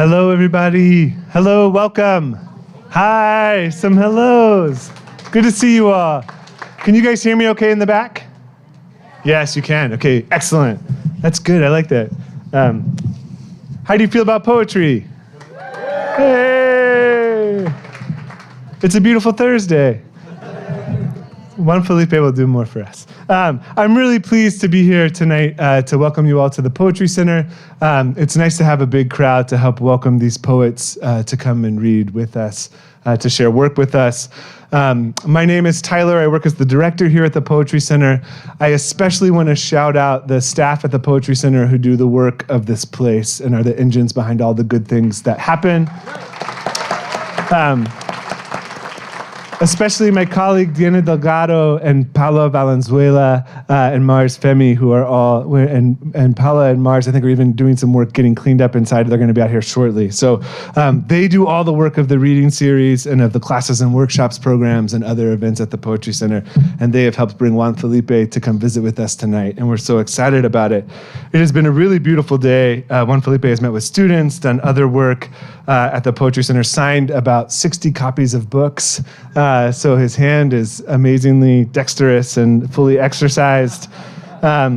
Hello, everybody. Hello, welcome. Hi, some hellos. Good to see you all. Can you guys hear me okay in the back? Yes, you can. Okay, excellent. That's good. I like that. How do you feel about poetry? Hey! It's a beautiful Thursday. Juan Felipe will do more for us. I'm really pleased to be here tonight to welcome you all to the Poetry Center. It's nice to have a big crowd to help welcome these poets to come and read with us, to share work with us. My name is Tyler. I work as the director here at the Poetry Center. I especially want to shout out the staff at the Poetry Center who do the work of this place and are the engines behind all the good things that happen. Especially my colleague Diana Delgado and Paula Valenzuela and Mars Femi, who are all, and Paula and Mars, I think, are even doing some work getting cleaned up inside. They're going to be out here shortly. So they do all the work of the reading series and of the classes and workshops programs and other events at the Poetry Center. And they have helped bring Juan Felipe to come visit with us tonight. And we're so excited about it. It has been a really beautiful day. Juan Felipe has met with students, done other work at the Poetry Center, signed about 60 copies of books. So his hand is amazingly dexterous and fully exercised,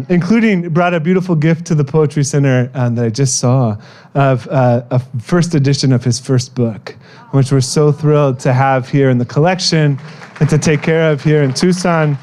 including brought a beautiful gift to the Poetry Center that I just saw of a first edition of his first book, which we're so thrilled to have here in the collection and to take care of here in Tucson.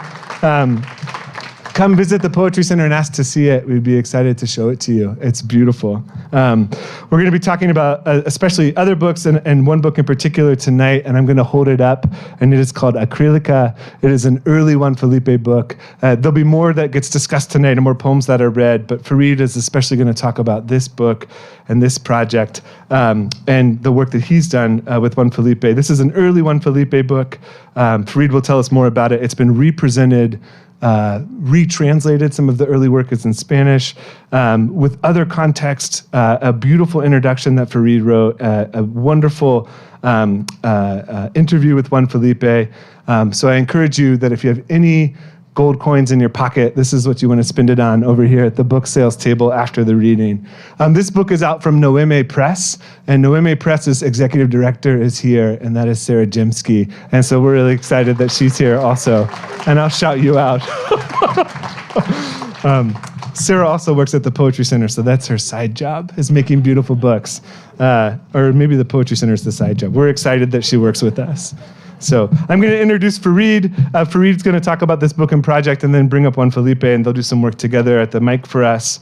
Come visit the Poetry Center and ask to see it. We'd be excited to show it to you. It's beautiful. We're going to be talking about especially other books and one book in particular tonight, and I'm going to hold it up, and it is called Acrylica. It is an early Juan Felipe book. There'll be more that gets discussed tonight and more poems that are read, but Farid is especially going to talk about this book and this project and the work that he's done with Juan Felipe. This is an early Juan Felipe book. Farid will tell us more about it. It's been represented, retranslated. Some of the early work is in Spanish with other context, a beautiful introduction that Farid wrote, a wonderful interview with Juan Felipe. So I encourage you that if you have any gold coins in your pocket, this is what you want to spend it on over here at the book sales table after the reading. This book is out from Noeme Press, and Noeme Press's executive director is here, and that is Sarah Jimsky. And so we're really excited that she's here also. And I'll shout you out. Sarah also works at the Poetry Center, so that's her side job, is making beautiful books. Or maybe the Poetry Center is the side job. We're excited that she works with us. So I'm going to introduce Farid. Farid's going to talk about this book and project and then bring up Juan Felipe, and they'll do some work together at the mic for us.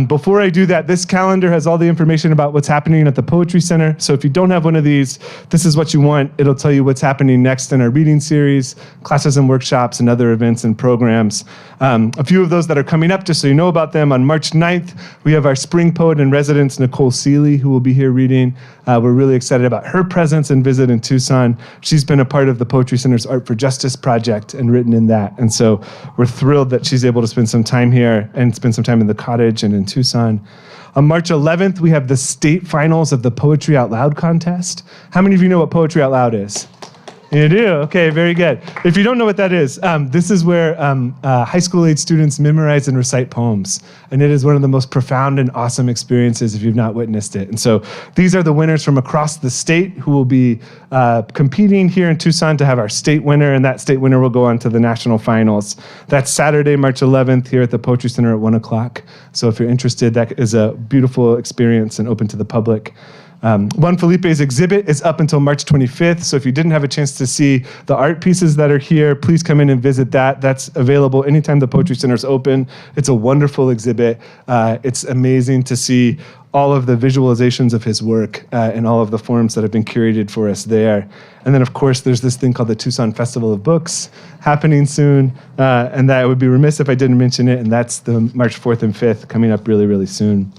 Before I do that, this calendar has all the information about what's happening at the Poetry Center. So if you don't have one of these, this is what you want. It'll tell you what's happening next in our reading series, classes and workshops, and other events and programs. A few of those that are coming up, just so you know about them. On March 9th, we have our spring poet in residence, Nicole Seeley, who will be here reading. We're really excited about her presence and visit in Tucson. She's been a part of the Poetry Center's Art for Justice project and written in that. And so we're thrilled that she's able to spend some time here and spend some time in the cottage and in Tucson. On March 11th, we have the state finals of the Poetry Out Loud contest. How many of you know what Poetry Out Loud is? You do? Okay, very good. If you don't know what that is, this is where high school age students memorize and recite poems. And it is one of the most profound and awesome experiences if you've not witnessed it. And so these are the winners from across the state who will be competing here in Tucson to have our state winner, and that state winner will go on to the national finals. That's Saturday, March 11th here at the Poetry Center at 1 o'clock. So if you're interested, that is a beautiful experience and open to the public. Juan Felipe's exhibit is up until March 25th, so if you didn't have a chance to see the art pieces that are here, please come in and visit that. That's available anytime the Poetry Center is open. It's a wonderful exhibit. It's amazing to see all of the visualizations of his work and all of the forms that have been curated for us there. And then, of course, there's this thing called the Tucson Festival of Books happening soon, and that I would be remiss if I didn't mention it, and that's the March 4th and 5th coming up really, really soon.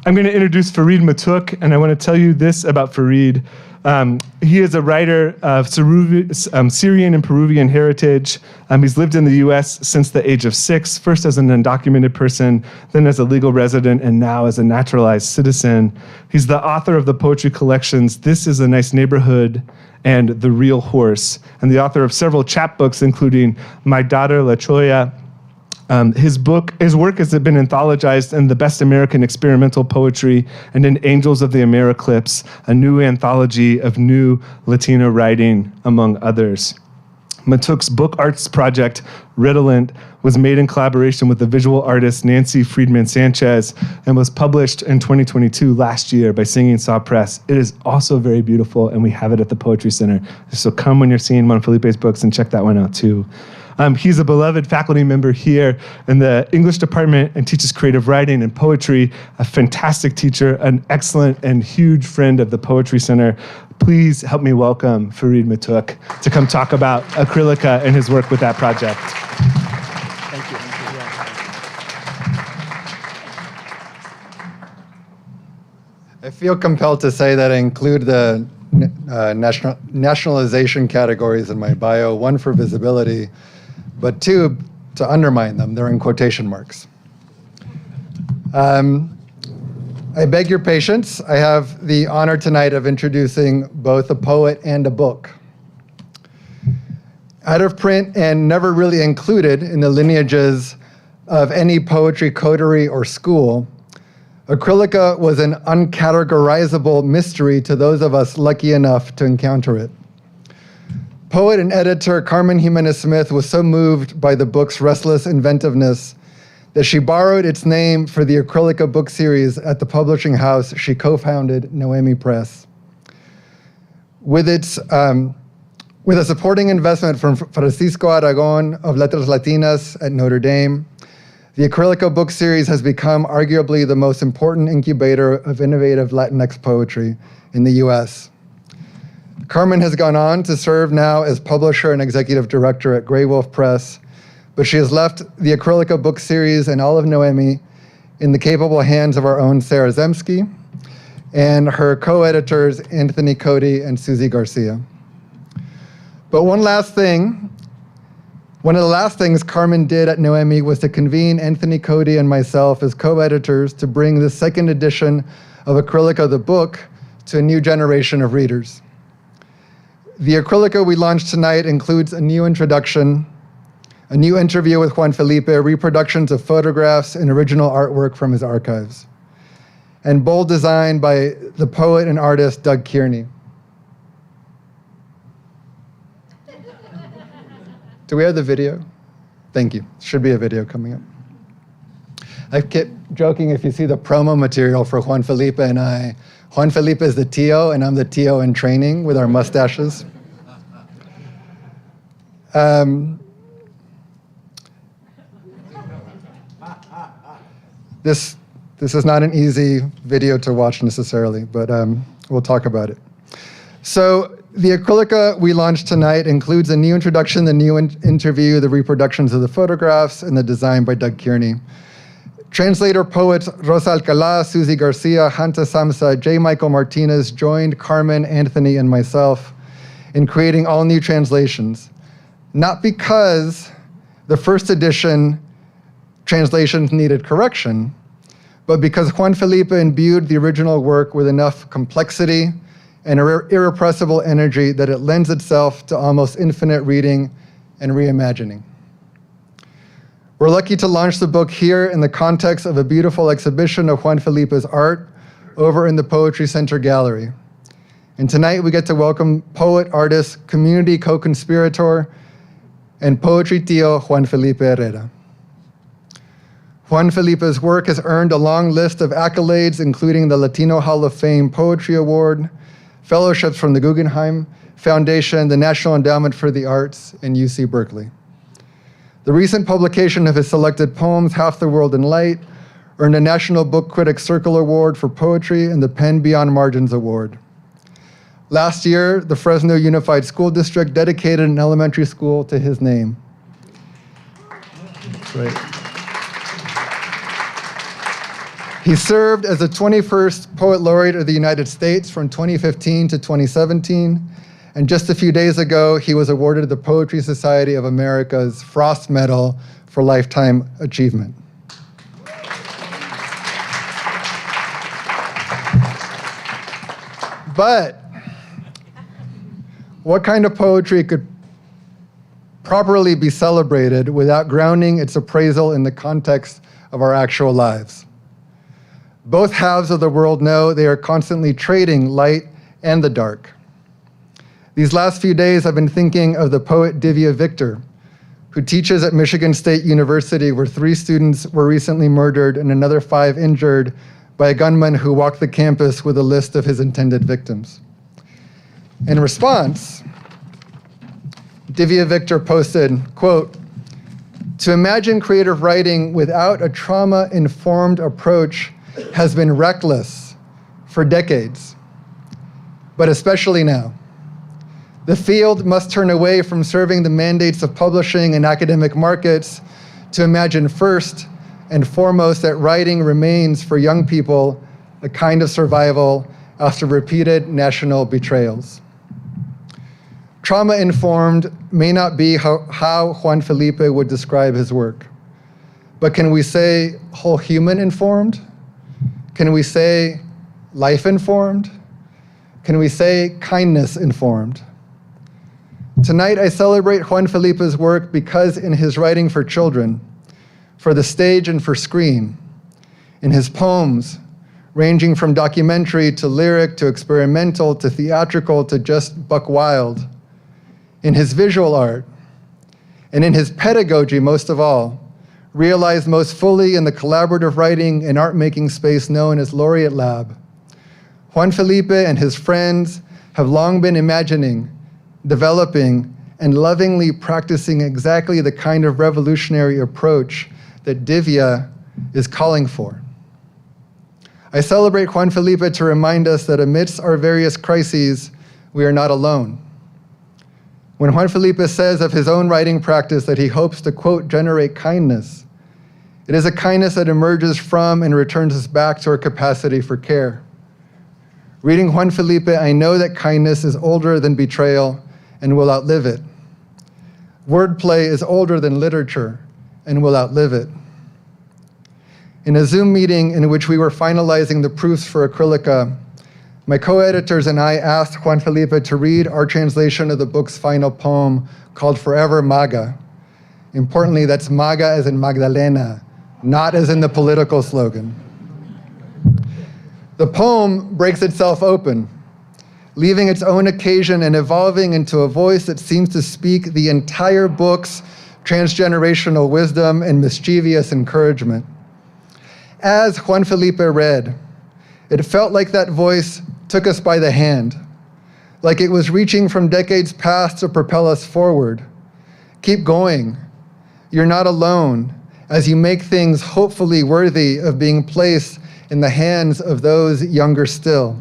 I'm going to introduce Farid Matuk, and I want to tell you this about Farid. He is a writer of Syrian and Peruvian heritage. He's lived in the U.S. since the age of 6, first as an undocumented person, then as a legal resident, and now as a naturalized citizen. He's the author of the poetry collections This Is a Nice Neighborhood and The Real Horse, and the author of several chapbooks, including My Daughter La Choya, His work has been anthologized in The Best American Experimental Poetry and in Angels of the Americlips, a new anthology of new Latino writing, among others. Matuk's book arts project, Redolent, was made in collaboration with the visual artist Nancy Friedman Sanchez and was published in 2022 last year by Singing Saw Press. It is also very beautiful, and we have it at the Poetry Center. So come when you're seeing Juan Felipe's books and check that one out too. He's a beloved faculty member here in the English department and teaches creative writing and poetry, a fantastic teacher, an excellent and huge friend of the Poetry Center. Please help me welcome Farid Matuk to come talk about Acrylica and his work with that project. Thank you. I feel compelled to say that I include the nationalization categories in my bio, one for visibility, but two, to undermine them. They're in quotation marks. I beg your patience. I have the honor tonight of introducing both a poet and a book. Out of print and never really included in the lineages of any poetry coterie or school, Acrylica was an uncategorizable mystery to those of us lucky enough to encounter it. Poet and editor Carmen Jimenez Smith was so moved by the book's restless inventiveness that she borrowed its name for the Acrylica book series at the publishing house she co-founded, Noemi Press. With a supporting investment from Francisco Aragon of Letras Latinas at Notre Dame, the Acrylica book series has become arguably the most important incubator of innovative Latinx poetry in the US. Carmen has gone on to serve now as publisher and executive director at Grey Wolf Press, but she has left the Acrylica book series and all of Noemi in the capable hands of our own Sarah Zemsky and her co-editors Anthony Cody and Susie Garcia. But one of the last things Carmen did at Noemi was to convene Anthony Cody and myself as co-editors to bring the second edition of Acrylica the book to a new generation of readers. The Acrylica we launched tonight includes a new introduction, a new interview with Juan Felipe, reproductions of photographs and original artwork from his archives, and bold design by the poet and artist Doug Kearney. Do we have the video? Thank you. Should be a video coming up. I kept joking if you see the promo material for Juan Felipe and I. Juan Felipe is the Tio, and I'm the Tio in training with our mustaches. This is not an easy video to watch necessarily, but we'll talk about it. So the Acrylica we launched tonight includes a new introduction, the new interview, the reproductions of the photographs, and the design by Doug Kearney. Translator poets Rosa Alcalá, Susie Garcia, Hanta Samsa, J. Michael Martinez joined Carmen, Anthony, and myself in creating all new translations. Not because the first edition translations needed correction, but because Juan Felipe imbued the original work with enough complexity and irrepressible energy that it lends itself to almost infinite reading and reimagining. We're lucky to launch the book here in the context of a beautiful exhibition of Juan Felipe's art over in the Poetry Center Gallery. And tonight we get to welcome poet, artist, community co-conspirator, and poetry tio Juan Felipe Herrera. Juan Felipe's work has earned a long list of accolades, including the Latino Hall of Fame Poetry Award, fellowships from the Guggenheim Foundation, the National Endowment for the Arts, and UC Berkeley. The recent publication of his selected poems, Half the World in Light, earned a National Book Critics Circle Award for Poetry and the Pen Beyond Margins Award. Last year, the Fresno Unified School District dedicated an elementary school to his name. That's right. He served as the 21st Poet Laureate of the United States from 2015 to 2017, and just a few days ago, he was awarded the Poetry Society of America's Frost Medal for Lifetime Achievement. But what kind of poetry could properly be celebrated without grounding its appraisal in the context of our actual lives. Both halves of the world know they are constantly trading light and the dark. These last few days, I've been thinking of the poet Divya Victor, who teaches at Michigan State University, where 3 students were recently murdered and another 5 injured by a gunman who walked the campus with a list of his intended victims. In response, Divya Victor posted, quote, "To imagine creative writing without a trauma-informed approach has been reckless for decades, but especially now. The field must turn away from serving the mandates of publishing and academic markets to imagine first and foremost that writing remains for young people a kind of survival after repeated national betrayals." Trauma-informed may not be how Juan Felipe would describe his work, but can we say whole human informed? Can we say life informed? Can we say kindness informed? Tonight I celebrate Juan Felipe's work because in his writing for children, for the stage and for screen, in his poems, ranging from documentary to lyric to experimental to theatrical to just buck wild, in his visual art, and in his pedagogy most of all, realized most fully in the collaborative writing and art-making space known as Laureate Lab, Juan Felipe and his friends have long been imagining, developing, and lovingly practicing exactly the kind of revolutionary approach that Divya is calling for. I celebrate Juan Felipe to remind us that amidst our various crises, we are not alone. When Juan Felipe says of his own writing practice that he hopes to, quote, generate kindness, it is a kindness that emerges from and returns us back to our capacity for care. Reading Juan Felipe, I know that kindness is older than betrayal and will outlive it. Wordplay is older than literature and will outlive it. In a Zoom meeting in which we were finalizing the proofs for Acrylica, my co-editors and I asked Juan Felipe to read our translation of the book's final poem called Forever MAGA. Importantly, that's MAGA as in Magdalena, not as in the political slogan. The poem breaks itself open, leaving its own occasion and evolving into a voice that seems to speak the entire book's transgenerational wisdom and mischievous encouragement. As Juan Felipe read, it felt like that voice took us by the hand, like it was reaching from decades past to propel us forward. Keep going. You're not alone as you make things hopefully worthy of being placed in the hands of those younger still.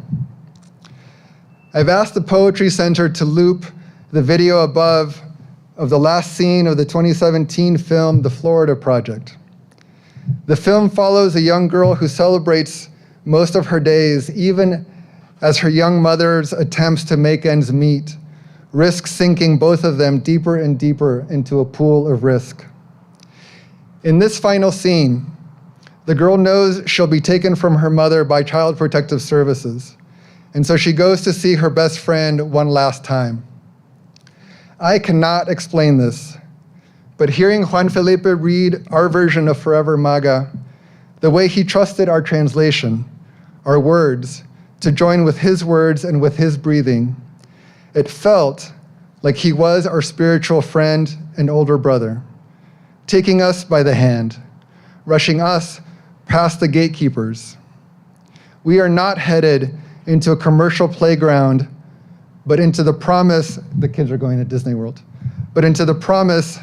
I've asked the Poetry Center to loop the video above of the last scene of the 2017 film, The Florida Project. The film follows a young girl who celebrates most of her days, even as her young mother's attempts to make ends meet risk sinking both of them deeper and deeper into a pool of risk. In this final scene, the girl knows she'll be taken from her mother by Child Protective Services, and so she goes to see her best friend one last time. I cannot explain this, but hearing Juan Felipe read our version of Forever MAGA, the way he trusted our translation, our words, to join with his words and with his breathing, it felt like he was our spiritual friend and older brother, taking us by the hand, rushing us past the gatekeepers. We are not headed into a commercial playground, but into the promise, the kids are going to Disney World, but into the promise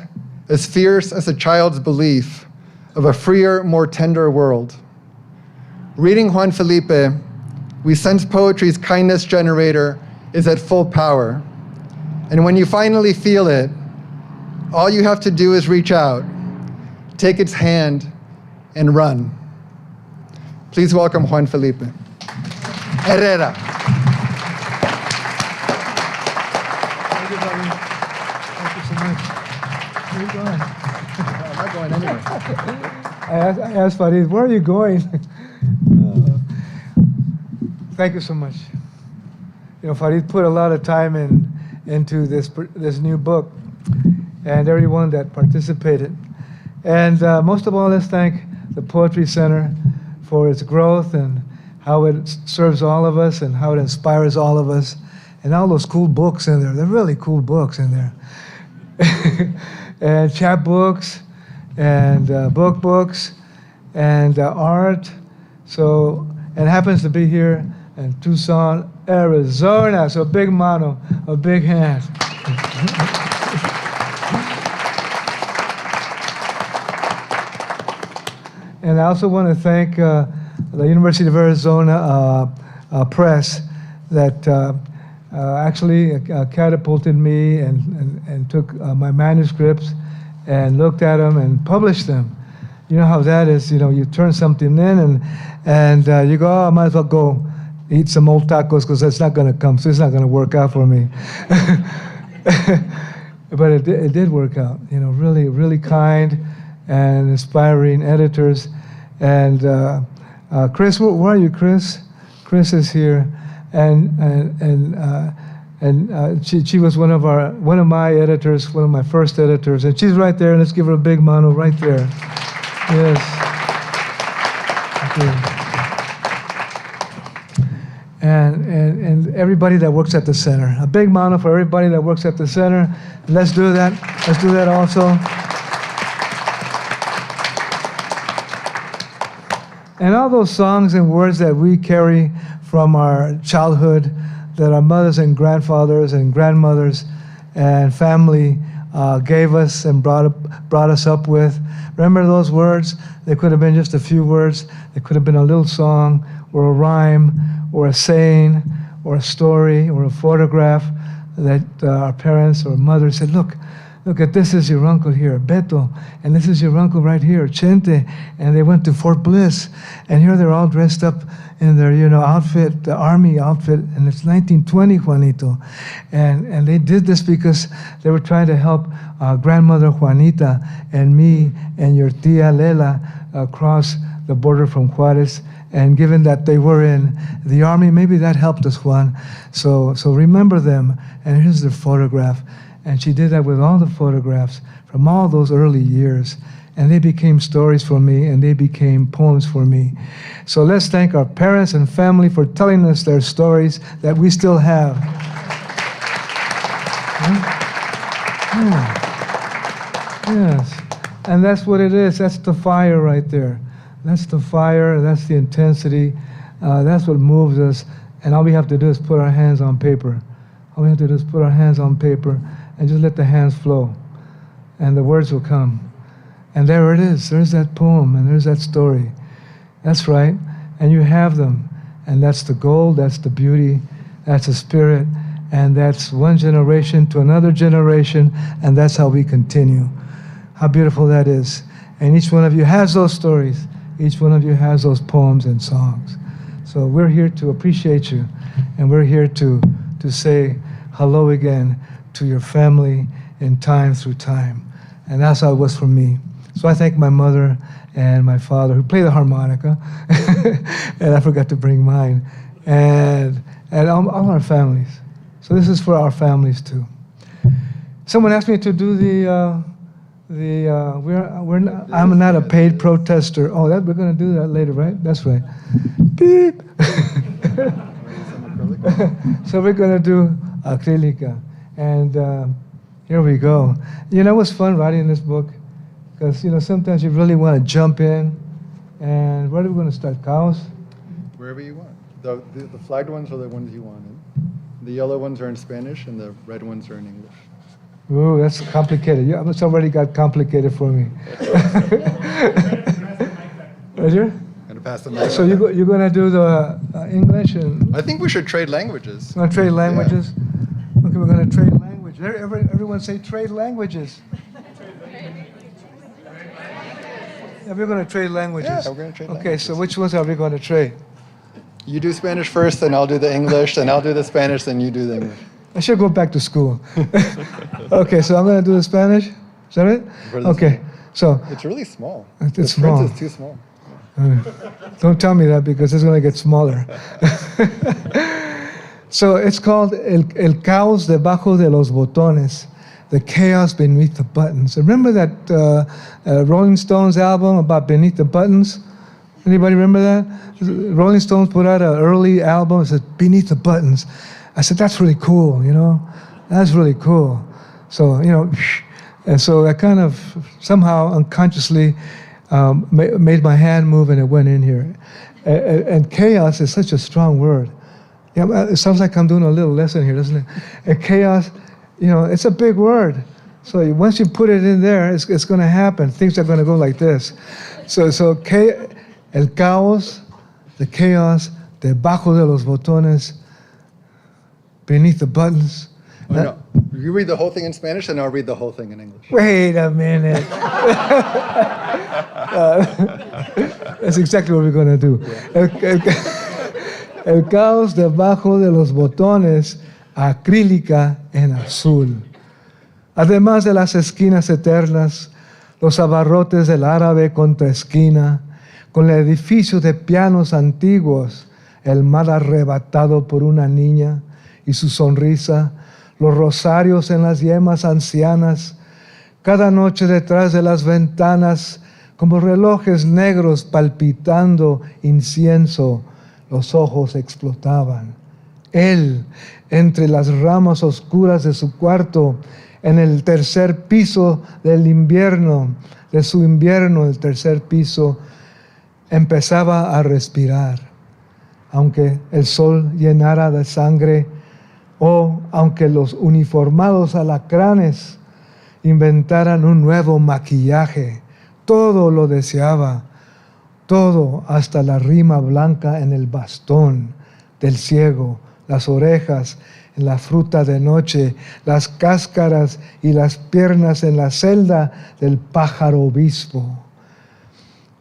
as fierce as a child's belief of a freer, more tender world. Reading Juan Felipe, we sense poetry's kindness generator is at full power. And when you finally feel it, all you have to do is reach out, take its hand, and run. Please welcome Juan Felipe Herrera. Thank you, buddy. Thank you so much. Where are you going? I'm not going anywhere. I asked Farid, where are you going? Thank you so much. You know, Farid put a lot of time into this new book, and everyone that participated. And most of all, let's thank the Poetry Center for its growth and how it serves all of us and how it inspires all of us, and all those cool books in there. They're really cool books in there. And chapbooks and books and art. So it happens to be here in Tucson, Arizona. So big mano, a big hand. And I also want to thank the University of Arizona Press that actually catapulted me and took my manuscripts and looked at them and published them. You know how that is. You know, you turn something in and you go, oh, I might as well go eat some old tacos because it's not going to come. So it's not going to work out for me. But it did work out. You know, really, really kind and inspiring editors. And Chris, where are you, Chris? Chris is here, and she was one of my editors, one of my first editors, and she's right there. Let's give her a big mano right there. Yes. And everybody that works at the center. A big mano for everybody that works at the center. Let's do that. Let's do that also. And all those songs and words that we carry from our childhood, that our mothers and grandfathers and grandmothers and family gave us and brought us up with. Remember those words? They could have been just a few words. They could have been a little song or a rhyme or a saying or a story or a photograph that our parents or mothers said, look at this is your uncle here, Beto, and this is your uncle right here, Chente, and they went to Fort Bliss, and here they're all dressed up in their, outfit, the army outfit, and it's 1920, Juanito, and they did this because they were trying to help grandmother Juanita and me and your tia Lela cross the border from Juarez, and given that they were in the army, maybe that helped us, Juan. So remember them, and here's their photograph. And she did that with all the photographs from all those early years. And they became stories for me, and they became poems for me. So let's thank our parents and family for telling us their stories that we still have. Yes. And that's what it is. That's the fire right there. That's the fire. That's the intensity. That's what moves us. And all we have to do is put our hands on paper. All we have to do is put our hands on paper and just let the hands flow, and the words will come. And there it is. There's that poem, and there's that story. That's right. And you have them. And that's the gold, that's the beauty, that's the spirit, and that's one generation to another generation, and that's how we continue. How beautiful that is. And each one of you has those stories. Each one of you has those poems and songs. So we're here to appreciate you, and we're here to say hello again to your family in time through time. And that's how it was for me. So I thank my mother and my father who play the harmonica, and I forgot to bring mine, and all our families. So this is for our families too. Someone asked me to do I'm not a paid protester. Oh, we're going to do that later, right? That's right. Beep. So we're going to do acrylica. And here we go. It was fun writing this book because, sometimes you really want to jump in. And where are we going to start? Cows? Wherever you want. The flagged ones are the ones you wanted. The yellow ones are in Spanish, and the red ones are in English. Ooh, that's complicated. Yeah, it's already got complicated for me. Roger? Pass the mic. So you're going to do the English? And I think we should trade languages. Want to trade languages? Yeah. Okay, we're going to trade language. Everyone say trade languages. Yeah, we're going to trade languages. Yeah, we're going to trade languages. Okay, so which ones are we going to trade? You do Spanish first, then I'll do the English, then I'll do the Spanish, then you do the English. I should go back to school. Okay, so I'm going to do the Spanish. Is that it? Okay, so. It's really small. It's small. The print is too small. Don't tell me that because it's going to get smaller. So it's called El caos debajo de los botones. the chaos beneath the buttons. Remember that Rolling Stones album about Beneath the Buttons? Anybody remember that? Rolling Stones put out an early album. It said Beneath the Buttons. I said, that's really cool, you know? That's really cool. So, you know, and so I kind of somehow unconsciously made my hand move and it went in here. And chaos is such a strong word. Yeah, it sounds like I'm doing a little lesson here, doesn't it? And chaos, you know, it's a big word. So once you put it in there, it's going to happen. Things are going to go like this. So el caos, the chaos, debajo de los botones, beneath the buttons. Oh, no. You read the whole thing in Spanish, and I'll read the whole thing in English. Wait a minute. That's exactly what we're going to do. El caos debajo de los botones, acrílica en azul. Además de las esquinas eternas, los abarrotes del árabe contra esquina, con el edificio de pianos antiguos, el mar arrebatado por una niña y su sonrisa, los rosarios en las yemas ancianas, cada noche detrás de las ventanas, como relojes negros palpitando incienso, los ojos explotaban. Él, entre las ramas oscuras de su cuarto, en el tercer piso del invierno, de su invierno, el tercer piso, empezaba a respirar. Aunque el sol llenara de sangre, o aunque los uniformados alacranes inventaran un nuevo maquillaje, todo lo deseaba, todo hasta la rima blanca en el bastón del ciego, las orejas en la fruta de noche, las cáscaras y las piernas en la celda del pájaro obispo.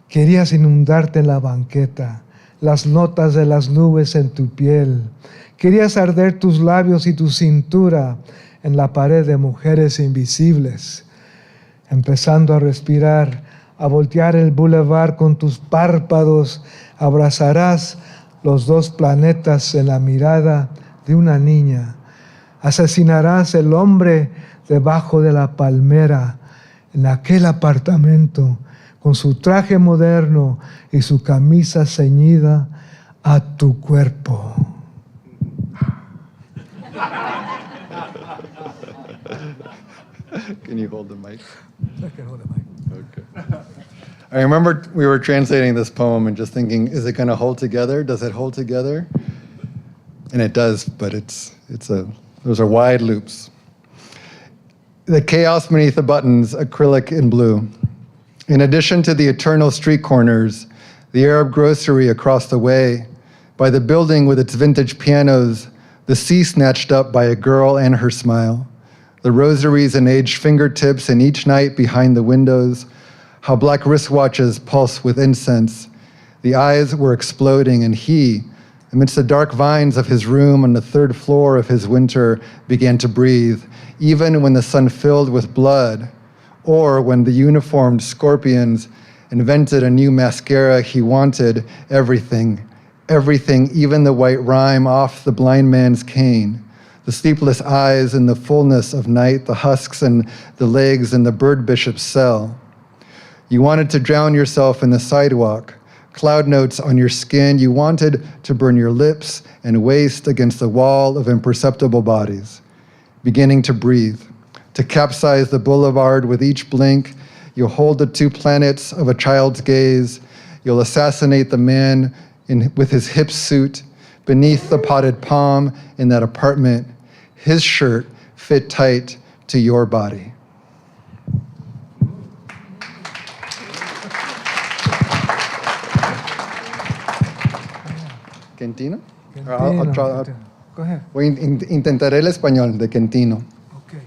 Querías inundarte en la banqueta, las notas de las nubes en tu piel. Querías arder tus labios y tu cintura en la pared de mujeres invisibles. Empezando a respirar, a voltear el bulevar con tus párpados, abrazarás los dos planetas en la mirada de una niña. Asesinarás el hombre debajo de la palmera, en aquel apartamento, con su traje moderno y su camisa ceñida a tu cuerpo. Can you hold the mic? I can hold the mic. Okay. I remember we were translating this poem and just thinking, is it going to hold together? Does it hold together? And it does, but those are wide loops. The chaos beneath the buttons, acrylic in blue. In addition to the eternal street corners, the Arab grocery across the way, by the building with its vintage pianos, the sea snatched up by a girl and her smile, the rosaries and aged fingertips, and each night behind the windows, how black wristwatches pulse with incense. The eyes were exploding, and he, amidst the dark vines of his room on the third floor of his winter, began to breathe, even when the sun filled with blood, or when the uniformed scorpions invented a new mascara. He wanted everything, even the white rime off the blind man's cane, the sleepless eyes in the fullness of night, the husks and the legs in the bird bishop's cell. You wanted to drown yourself in the sidewalk, cloud notes on your skin. You wanted to burn your lips and waist against the wall of imperceptible bodies, beginning to breathe, to capsize the boulevard with each blink. You'll hold the two planets of a child's gaze. You'll assassinate the man with his hip suit beneath the potted palm in that apartment. His shirt fit tight to your body. Quintino? Go ahead. Intentaré el español de Quintino. Okay.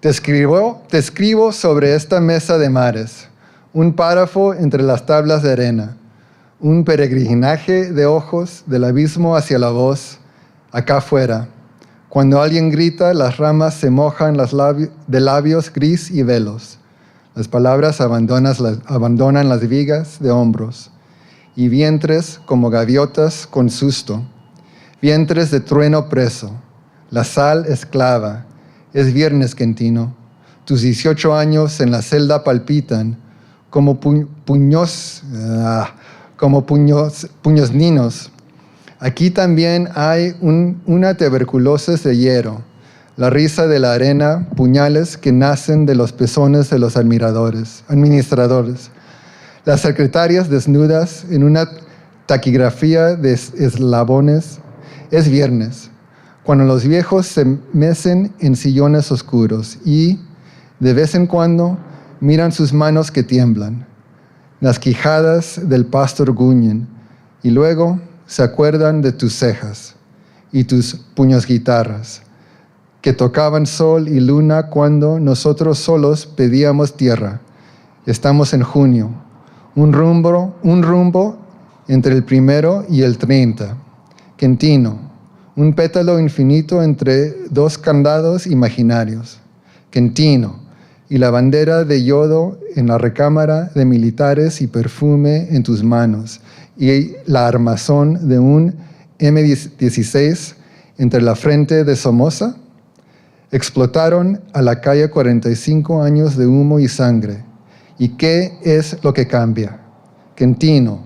Te escribo sobre esta mesa de mares, un párrafo entre las tablas de arena, un peregrinaje de ojos del abismo hacia la voz, acá afuera. Cuando alguien grita, las ramas se mojan de labios gris y velos. Las palabras abandonan las vigas de hombros. Y vientres como gaviotas con susto, vientres de trueno preso, la sal esclava, Es viernes, Quentino. Tus 18 años en la celda palpitan como puños ninos. Aquí también hay una tuberculosis de hierro, la risa de la arena, puñales que nacen de los pezones de los administradores. Las secretarias desnudas en una taquigrafía de eslabones. Es viernes, cuando los viejos se mecen en sillones oscuros y, de vez en cuando, miran sus manos que tiemblan. Las quijadas del pastor gruñen y luego se acuerdan de tus cejas y tus puños guitarras que tocaban sol y luna cuando nosotros solos pedíamos tierra. Estamos en junio, un rumbo entre el 1 y el 30. Quentino, un pétalo infinito entre dos candados imaginarios. Quentino, y la bandera de yodo en la recámara de militares y perfume en tus manos, y la armazón de un M16 entre la frente de Somoza. Explotaron a la calle 45 años de humo y sangre. ¿Y qué es lo que cambia? Quentino,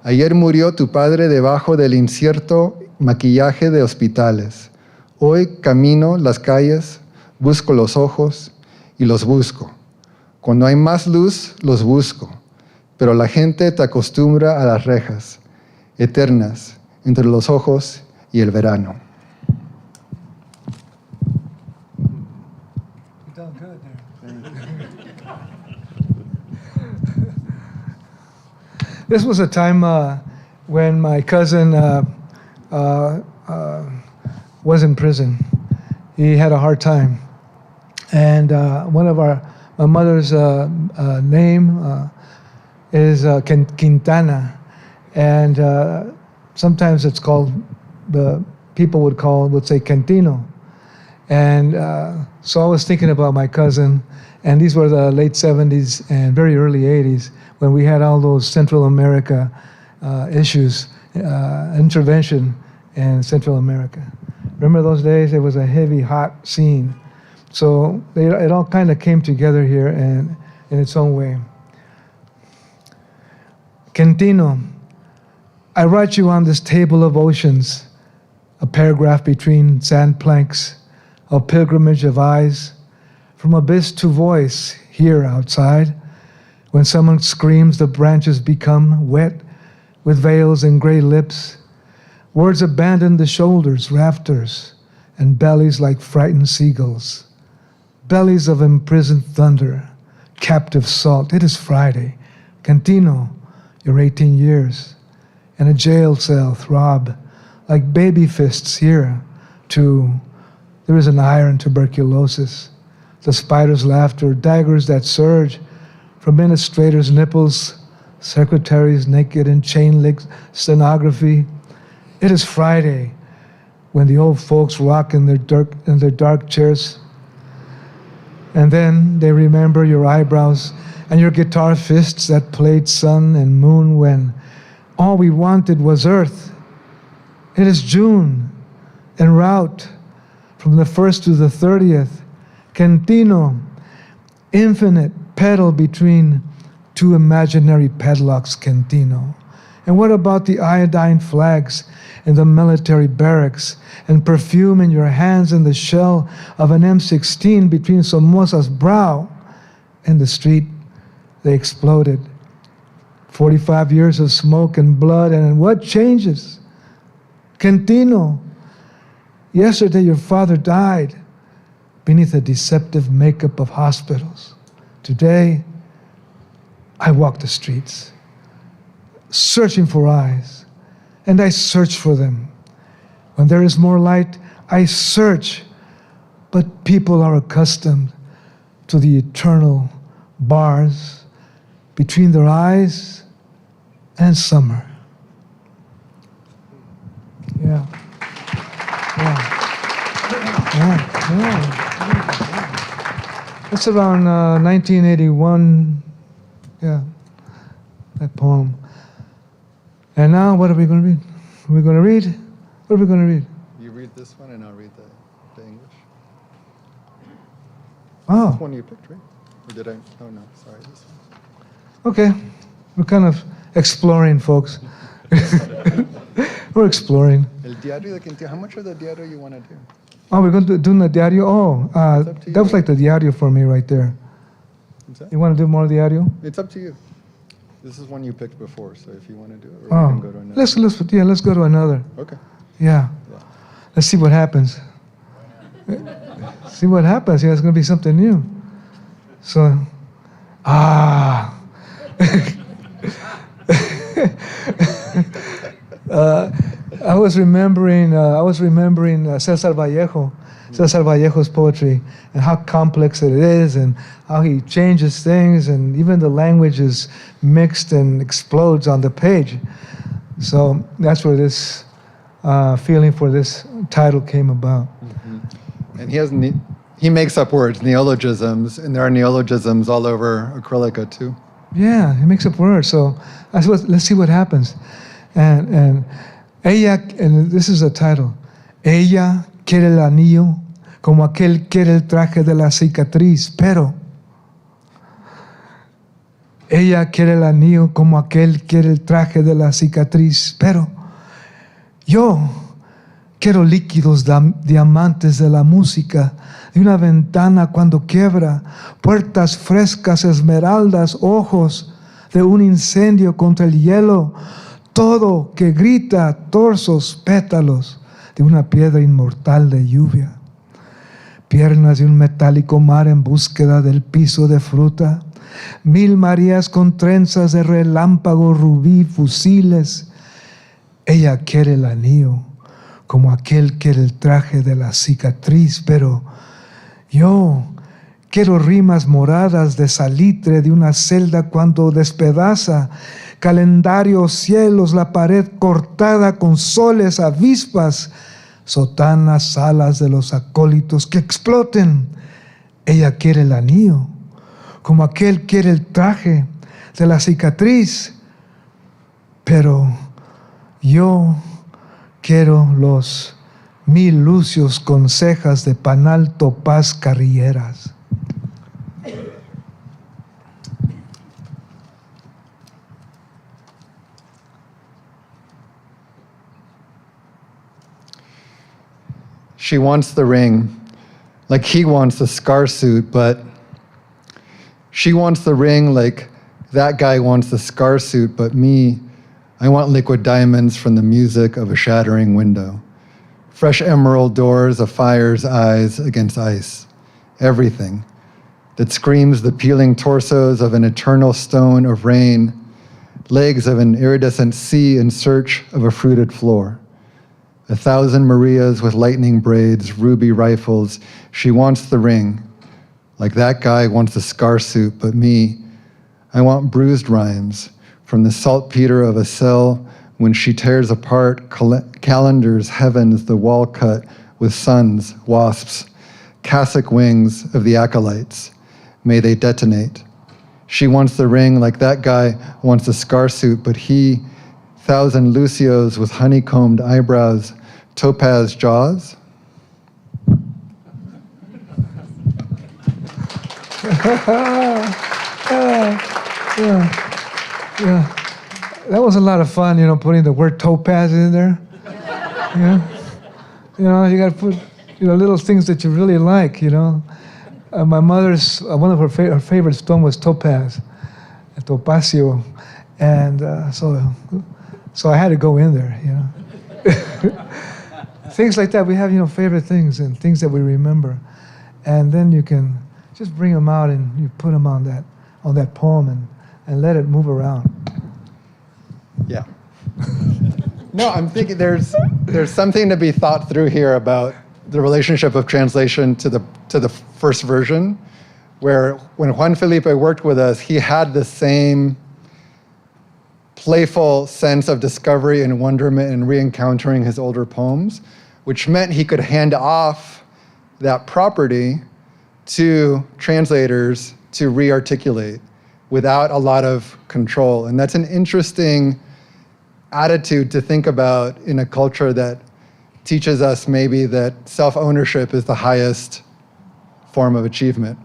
ayer murió tu padre debajo del incierto maquillaje de hospitales. Hoy camino las calles, busco los ojos y los busco. Cuando hay más luz, los busco. Pero la gente te acostumbra a las rejas, eternas, entre los ojos y el verano. This was a time when my cousin was in prison. He had a hard time. And one of my mother's name is Quintana. And sometimes it's called, the people would say Quentino. And so I was thinking about my cousin, and these were the late 70s and very early 80s when we had all those Central America issues, intervention in Central America. Remember those days? It was a heavy, hot scene. So it all kind of came together here and in its own way. Quentino, I write you on this table of oceans, a paragraph between sand planks, a pilgrimage of eyes, from abyss to voice here outside. When someone screams, the branches become wet with veils and gray lips. Words abandon the shoulders, rafters, and bellies like frightened seagulls. Bellies of imprisoned thunder, captive salt. It is Friday. Quentino, your 18 years. And a jail cell throb like baby fists here, too. There is an iron tuberculosis. The spider's laughter, daggers that surge from administrators' nipples, secretaries naked in chain-link stenography. It is Friday when the old folks rock in their dark chairs. And then they remember your eyebrows and your guitar fists that played sun and moon when all we wanted was earth. It is June, en route from the 1st to the 30th. Quentino, infinite pedal between two imaginary padlocks, Quentino. And what about the iodine flags in the military barracks and perfume in your hands and the shell of an M16 between Somoza's brow and the street? They exploded. 45 years of smoke and blood, and what changes? Quentino, yesterday your father died beneath the deceptive makeup of hospitals. Today, I walk the streets, searching for eyes, and I search for them. When there is more light, I search, but people are accustomed to the eternal bars between their eyes and summer. Yeah. It's around 1981, that poem. And now, what are we going to read? What are we going to read? You read this one and I'll read the English. Oh. This one you picked, right? Or did I? Oh, no, sorry. This one. Okay. We're kind of exploring, folks. We're exploring. El diario de Quintero. How much of the diario you want to do? Oh, we're going to do the diario? Oh, up to that was you. like the diario for me right there. What's that? You want to do more diario? It's up to you. This is one you picked before, so if you want to do it, or we can go to Oh, another. let's go to another. Okay. Yeah. Let's see what happens. See what happens. Yeah, it's going to be something new. So, I was remembering Cesar Vallejo's poetry and how complex it is and how he changes things and even the language is mixed and explodes on the page. So that's where this feeling for this title came about. And he makes up words, neologisms, and there are neologisms all over Acrylica too. Yeah, he makes up words. So let's see what happens. And ella, and this is the title. Ella quiere el anillo como aquel quiere el traje de la cicatriz, pero ella quiere el anillo como aquel quiere el traje de la cicatriz, pero yo quiero líquidos diamantes de la música, de una ventana cuando quiebra, puertas frescas, esmeraldas, ojos de un incendio contra el hielo, todo que grita, torsos, pétalos de una piedra inmortal de lluvia, piernas de un metálico mar en búsqueda del piso de fruta, 1000 Marías con trenzas de relámpago, rubí, fusiles. Ella quiere el anillo como aquel quiere el traje de la cicatriz, pero yo quiero rimas moradas de salitre de una celda cuando despedaza, calendarios, cielos, la pared cortada con soles, avispas, sotanas, alas de los acólitos que exploten. Ella quiere el anillo, como aquel quiere el traje de la cicatriz, pero yo quiero los 1000 lucios con cejas de panal topaz carrilleras. She wants the ring, like he wants the scar suit, but she wants the ring like that guy wants the scar suit, but me, I want liquid diamonds from the music of a shattering window. Fresh emerald doors, a fire's eyes against ice. Everything that screams the peeling torsos of an eternal stone of rain, legs of an iridescent sea in search of a fruited floor. 1,000 Marias with lightning braids, ruby rifles. She wants the ring, like that guy wants the scar suit, but me, I want bruised rhymes from the saltpeter of a cell when she tears apart calendars, heavens, the wall cut with suns, wasps, cassock wings of the acolytes. May they detonate. She wants the ring like that guy wants the scar suit, but he, 1,000 Lucios with honeycombed eyebrows, topaz jaws. Yeah. That was a lot of fun, putting the word topaz in there. You got to put, little things that you really like, My mother's, one of her favorite stone was topaz, topacio. And so I had to go in there, Things like that. We have, favorite things and things that we remember. And then you can just bring them out and you put them on that poem and let it move around. Yeah. No, I'm thinking there's something to be thought through here about the relationship of translation to the first version, where when Juan Felipe worked with us, he had the same playful sense of discovery and wonderment in re-encountering his older poems, which meant he could hand off that property to translators to re-articulate without a lot of control. And that's an interesting attitude to think about in a culture that teaches us maybe that self-ownership is the highest form of achievement.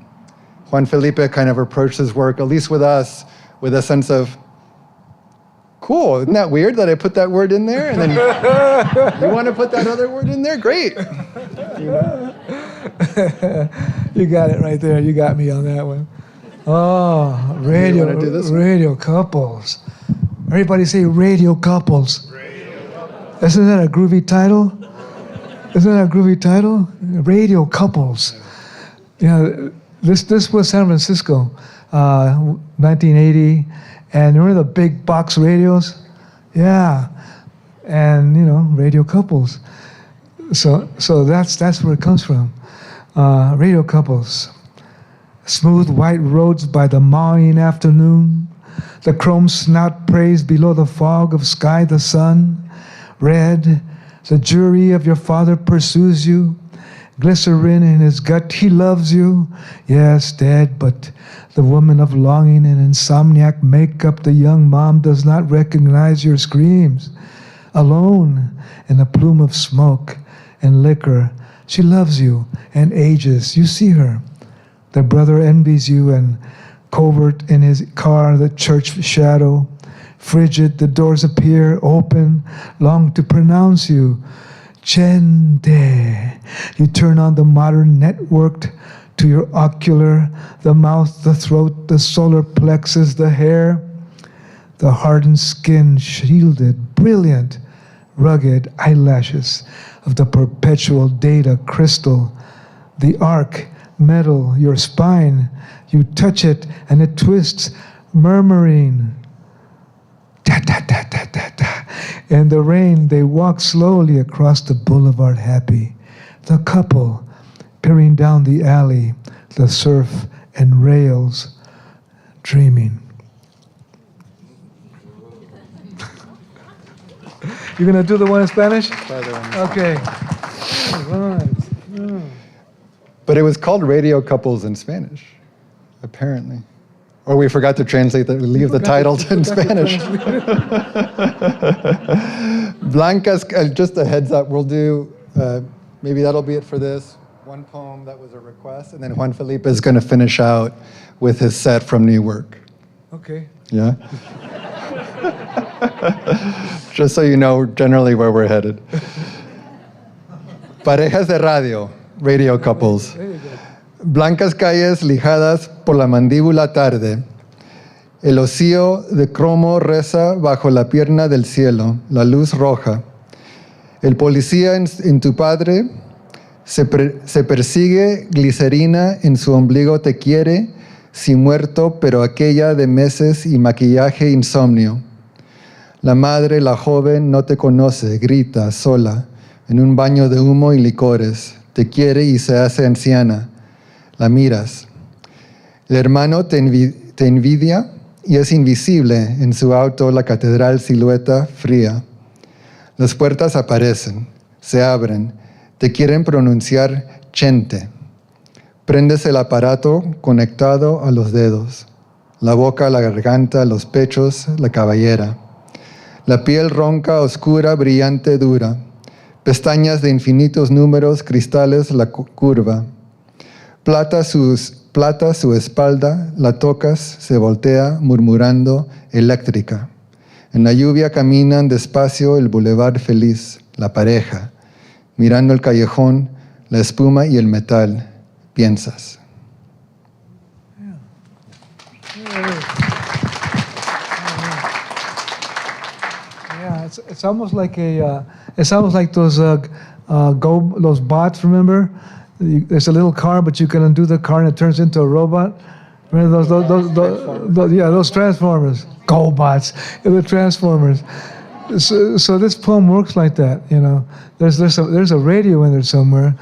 Juan Felipe kind of approached his work, at least with us, with a sense of, cool, isn't that weird that I put that word in there? And then you want to put that other word in there? Great. You got it right there. You got me on that one. Oh, radio couples. Everybody say radio couples. Isn't that a groovy title? Radio couples. Yeah, this was San Francisco, 1980, and remember the big box radios? Yeah, and radio couples. So that's where it comes from. Radio couples. Smooth white roads by the mowing afternoon. The chrome snout prays below the fog of sky the sun. Red, the jury of your father pursues you. Glycerin in his gut, he loves you. Yes, dead, but the woman of longing and insomniac makeup, the young mom does not recognize your screams. Alone in a plume of smoke and liquor, she loves you and ages. You see her. The brother envies you, and covert in his car, the church shadow. Frigid, the doors appear open, long to pronounce you. Gente. You turn on the modern networked to your ocular, the mouth, the throat, the solar plexus, the hair, the hardened skin, shielded, brilliant, rugged eyelashes of the perpetual data crystal, the arc, metal, your spine. You touch it and it twists, murmuring. Da, da, da, da, da, da. In the rain, they walk slowly across the boulevard happy. The couple peering down the alley, the surf and rails, dreaming. You're going to do the one in Spanish? Okay. All right. But it was called Radio Couples in Spanish, apparently. Or we forgot to translate leave the title in Spanish. Blanca's, just a heads up, we'll do, maybe that'll be it for this. One poem that was a request, and then Juan Felipe is going to finish out with his set from New Work. Okay. Yeah? Just so you know generally where we're headed. Parejas de radio, radio couples. Blancas calles lijadas por la mandíbula tarde. El hocío de cromo reza bajo la pierna del cielo, la luz roja. El policía en tu padre se persigue, glicerina en su ombligo te quiere, si muerto, pero aquella de meses y maquillaje insomnio. La madre, la joven, no te conoce, grita sola, en un baño de humo y licores. Te quiere y se hace anciana. La miras. El hermano te envidia y es invisible en su auto la catedral silueta fría. Las puertas aparecen, se abren, te quieren pronunciar chente. Prendes el aparato conectado a los dedos, la boca, la garganta, los pechos, la cabellera. La piel ronca, oscura, brillante, dura. Pestañas de infinitos números, cristales, la curva. Plata su espalda, la tocas, se voltea, murmurando, eléctrica. En la lluvia caminan despacio el bulevar feliz, la pareja. Mirando el callejón, la espuma y el metal, piensas. Yeah, it's almost like those bots, remember? There's a little car, but you can undo the car and it turns into a robot. Remember those transformers, GoBots, the transformers. So this poem works like that, There's a radio in there somewhere,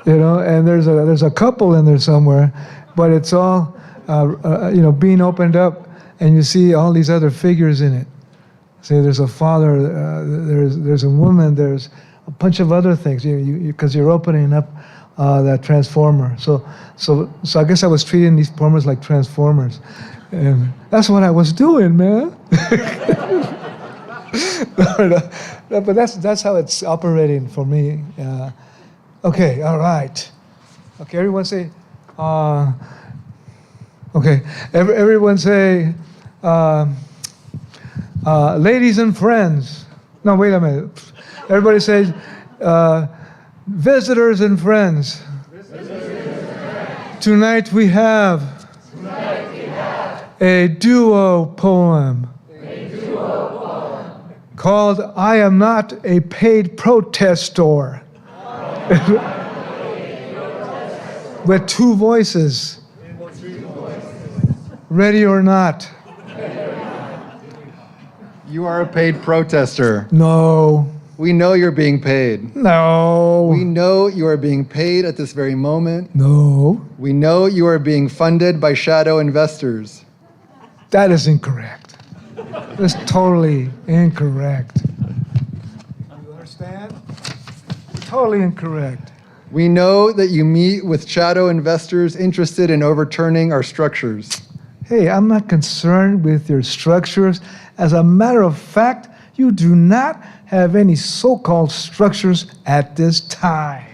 and there's a couple in there somewhere, but it's all being opened up, and you see all these other figures in it. Say there's a father, there's a woman, there's a bunch of other things, because you're opening up that transformer. So I guess I was treating these poems like transformers, and that's what I was doing, man. No, but that's how it's operating for me. Okay, all right. Okay, everyone say, Okay. Everyone say, ladies and friends. No, wait a minute. Everybody say, visitors and friends. Tonight we have a duo poem called I Am Not a Paid Protestor. With two voices. Ready or not? You are a paid protester. No. We know you're being paid. No. We know you are being paid at this very moment. No. We know you are being funded by shadow investors. That is incorrect. That's totally incorrect. You understand? Totally incorrect. We know that you meet with shadow investors interested in overturning our structures. Hey, I'm not concerned with your structures. As a matter of fact, you do not have any so-called structures at this time.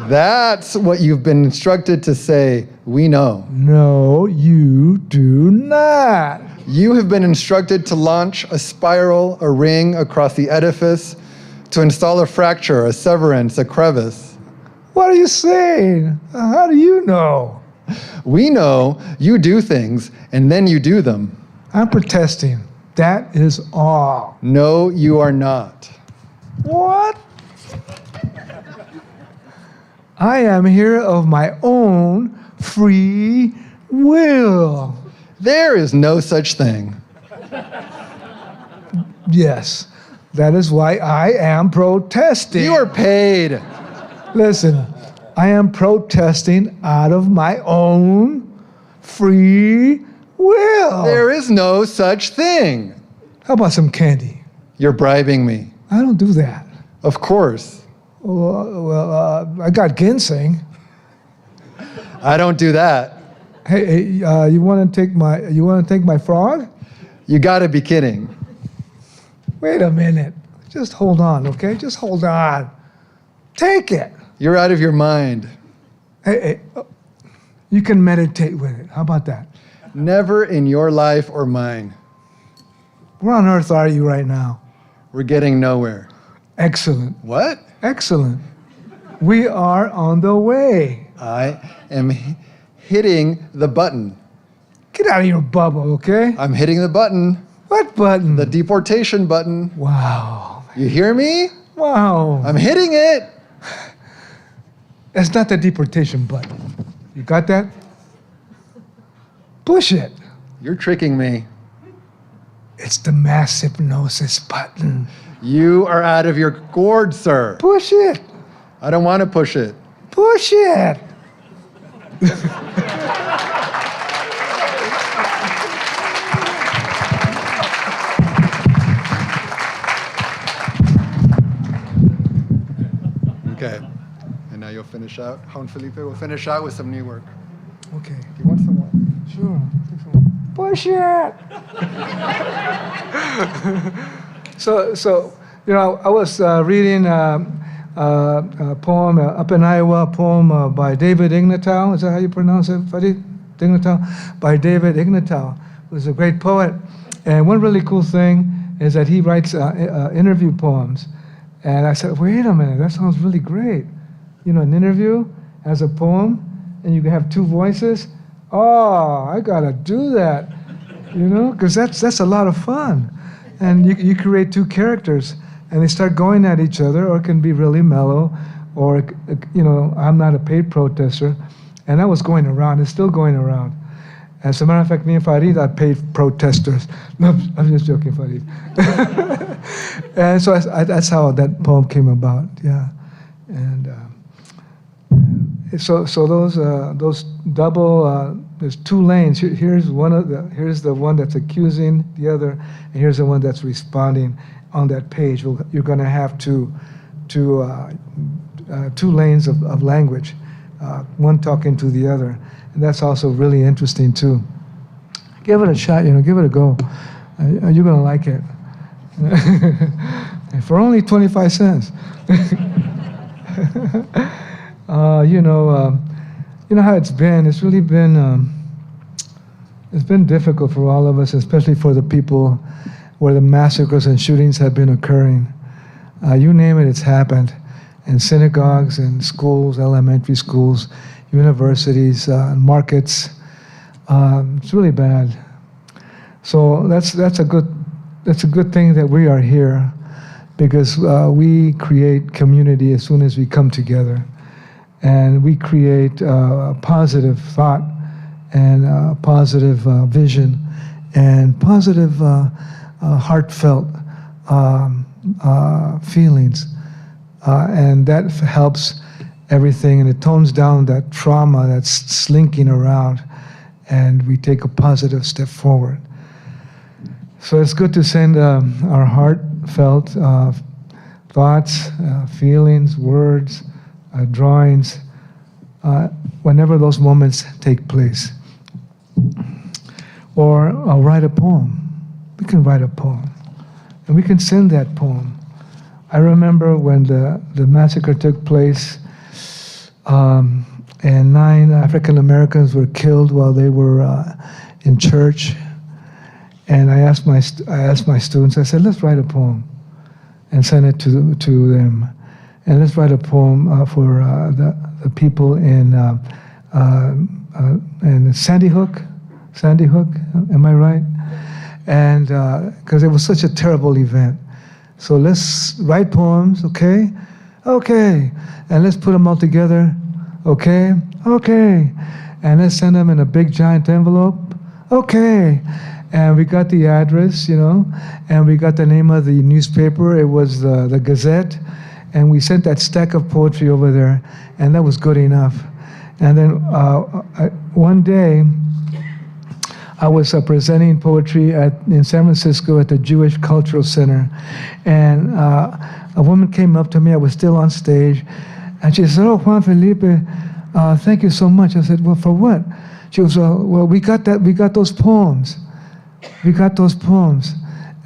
That's what you've been instructed to say. We know. No, you do not. You have been instructed to launch a spiral, a ring across the edifice, to install a fracture, a severance, a crevice. What are you saying? How do you know? We know you do things, and then you do them. I'm protesting. That is all. No, you are not. What? I am here of my own free will. There is no such thing. Yes, that is why I am protesting. You are paid. Listen, I am protesting out of my own free will. There is no such thing. How about some candy? You're bribing me. I don't do that. Of course. Well, I got ginseng. I don't do that. Hey, you want to take my frog? You gotta be kidding. Wait a minute. Just hold on, okay? Just hold on. Take it. You're out of your mind. Hey, you can meditate with it. How about that? Never in your life or mine. Where on earth are you right now? We're getting nowhere. Excellent. What? Excellent. We are on the way. I am hitting the button. Get out of your bubble, okay? I'm hitting the button. What button? The deportation button. Wow. You hear me? Wow. I'm hitting it. That's not the deportation button. You got that? Push it. You're tricking me. It's the mass hypnosis button. You are out of your gourd, sir. Push it. I don't want to push it. Push it. Okay. And now you'll finish out. Juan Felipe will finish out with some new work. Okay. Do you want some more? Sure. Push it. So, you know, I was reading a poem up in Iowa, a poem by David Ignatow. Is that how you pronounce it, Farid? Ignatow? By David Ignatow, who's a great poet. And one really cool thing is that he writes interview poems. And I said, wait a minute, that sounds really great. You know, an interview as a poem, and you can have two voices. Oh, I gotta do that, you know, because that's a lot of fun. And you create two characters, and they start going at each other, or it can be really mellow, or, you know, I'm not a paid protester. And that was going around, it's still going around. As a matter of fact, me and Farid are paid protesters. No, I'm just joking, Farid. And so that's how that poem came about, yeah. And so those double, there's two lanes. Here's the one that's accusing the other, and here's the one that's responding on that page. You're going to have two lanes of language, one talking to the other, and that's also really interesting too. Give it a shot, you know, give it a go. You're going to like it. For only 25 cents. You know how it's been. It's really been It's been difficult for all of us, especially for the people where the massacres and shootings have been occurring. You name it, it's happened. In synagogues, in schools, elementary schools, universities, markets. It's really bad. So that's a good thing that we are here, because we create community as soon as we come together, and we create positive thought and positive vision and positive heartfelt feelings, and that helps everything, and it tones down that trauma that's slinking around, and we take a positive step forward. So it's good to send our heartfelt thoughts, feelings, words, drawings, whenever those moments take place. Or I'll write a poem. We can write a poem, and we can send that poem. I remember when the massacre took place, and 9 African Americans were killed while they were in church. And I asked my students, I said, let's write a poem and send it to them. And let's write a poem for the people in Sandy Hook, am I right? And because it was such a terrible event. So let's write poems, okay? Okay. And let's put them all together, okay? Okay. And let's send them in a big giant envelope, okay. And we got the address, and we got the name of the newspaper. It was the Gazette. And we sent that stack of poetry over there, and that was good enough. And then one day, I was presenting poetry in San Francisco at the Jewish Cultural Center. And a woman came up to me. I was still on stage. And she said, "Oh, Juan Felipe, thank you so much." I said, "Well, for what?" She was, "Well, we got those poems. We got those poems."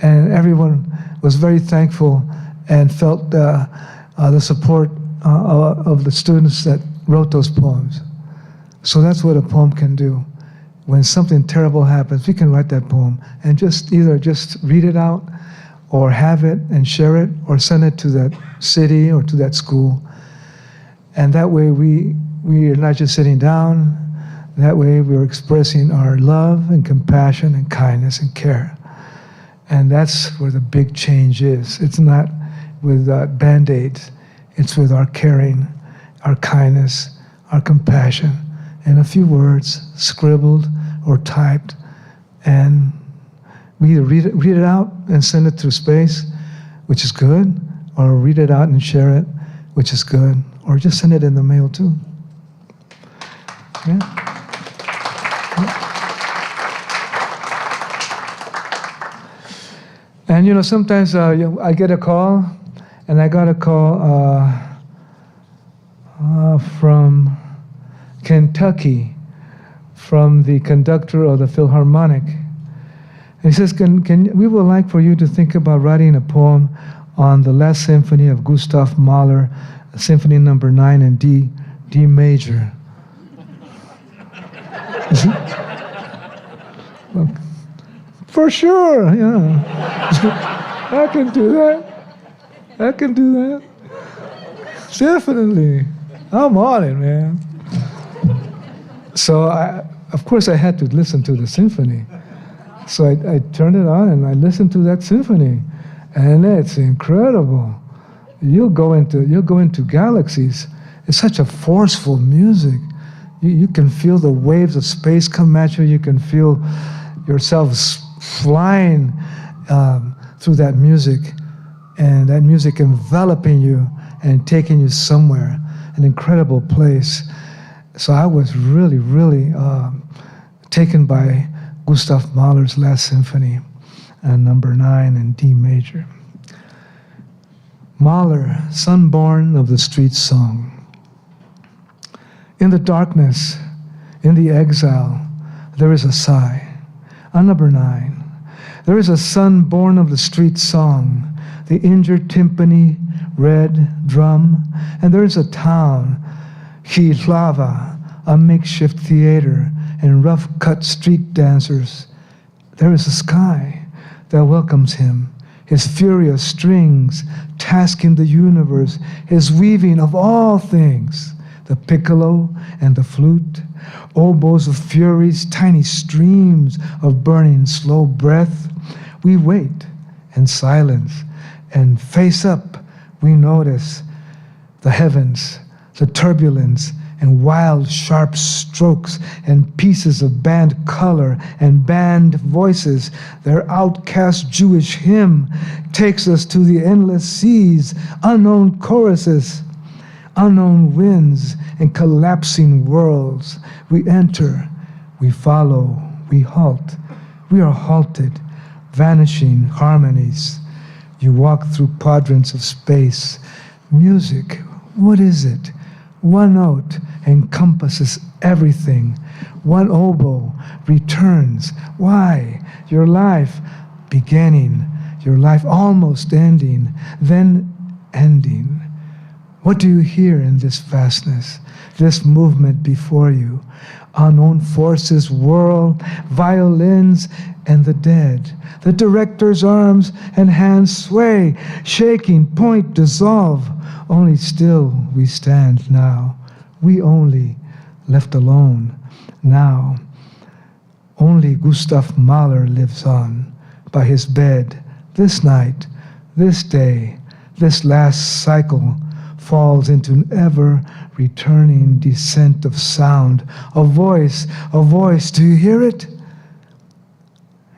And everyone was very thankful and felt the support of the students that wrote those poems. So that's what a poem can do. When something terrible happens, we can write that poem and either just read it out, or have it and share it, or send it to that city or to that school. And that way we are not just sitting down. That way we're expressing our love and compassion and kindness and care. And that's where the big change is. It's not with Band-Aids. It's with our caring, our kindness, our compassion, and a few words scribbled or typed. And we either read it out and send it through space, which is good, or read it out and share it, which is good, or just send it in the mail too. Yeah. And sometimes I get a call, and I got a call from Kentucky, from the conductor of the Philharmonic. And he says, we would like for you to think about writing a poem on the Last Symphony of Gustav Mahler, Symphony Number 9 in D major. Well, for sure, yeah. I can do that. Definitely. I'm on it, man. So, of course, I had to listen to the symphony. So I turned it on and I listened to that symphony. And it's incredible. You'll go into galaxies. It's such a forceful music. You can feel the waves of space come at you. You can feel yourself flying through that music, and that music enveloping you and taking you somewhere, an incredible place. So I was really, really taken by Gustav Mahler's Last Symphony, Number 9 in D major. Mahler, son born of the street song. In the darkness, in the exile, there is a sigh. On Number 9, there is a son born of the street song, the injured timpani, red drum, and there is a town, Xitlava, a makeshift theater, and rough-cut street dancers. There is a sky that welcomes him, his furious strings tasking the universe, his weaving of all things, the piccolo and the flute, oboes of furies, tiny streams of burning slow breath. We wait in silence, and face up we notice the heavens, the turbulence, and wild sharp strokes and pieces of band color and band voices. Their outcast Jewish hymn takes us to the endless seas, unknown choruses, unknown winds, and collapsing worlds. We enter, we follow, we halt. We are halted, vanishing harmonies. You walk through quadrants of space. Music, what is it? One note encompasses everything. One oboe returns. Why? Your life beginning, your life almost ending, then ending. What do you hear in this vastness, this movement before you? Unknown forces whirl, violins and the dead. The director's arms and hands sway, shaking, point, dissolve. Only still we stand now. We only left alone now. Only Gustav Mahler lives on by his bed. This night, this day, this last cycle falls into an ever-returning descent of sound. A voice, a voice. Do you hear it?